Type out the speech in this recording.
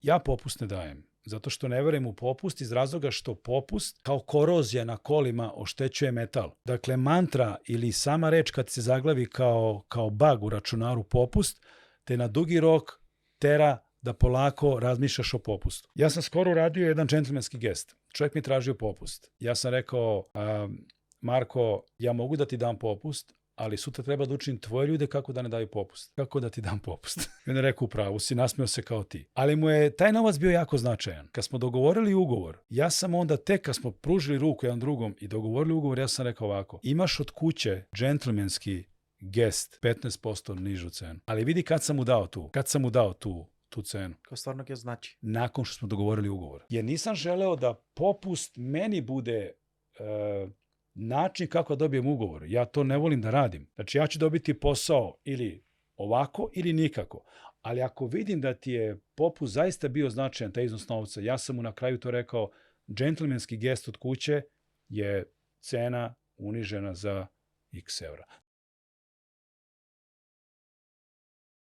Ja popust ne dajem, zato što ne verujem u popust iz razloga što popust kao korozija na kolima oštećuje metal. Dakle, mantra ili sama reč kad se zaglavi kao bug u računaru popust, te na dugi rok tera da polako razmišljaš o popustu. Ja sam skoro uradio jedan džentlmenski gest. Čovjek mi tražio popust. Ja sam rekao, Marko, ja mogu da ti dam popust, ali sutra treba da učim tvoje ljude kako da ne daju popust. Kako da ti dam popust? I on je rekao, upravo si, nasmeo se kao ti. Ali mu je taj novac bio jako značajan. Kad smo dogovorili ugovor, ja sam onda tek kad smo pružili ruku jedan drugom i dogovorili ugovor, ja sam rekao ovako, imaš od kuće džentlmenski gest 15% nižu cenu. Ali vidi kad sam mu dao tu cenu. Kao stvarno je znači. Nakon što smo dogovorili ugovor. Jer nisam želeo da popust meni bude način kako dobijem ugovor. Ja to ne volim da radim. Znači ja ću dobiti posao ili ovako ili nikako. Ali ako vidim da ti je popust zaista bio značajan, taj iznos novca, ja sam mu na kraju to rekao, džentlmenski gest od kuće je cena unižena za x eura.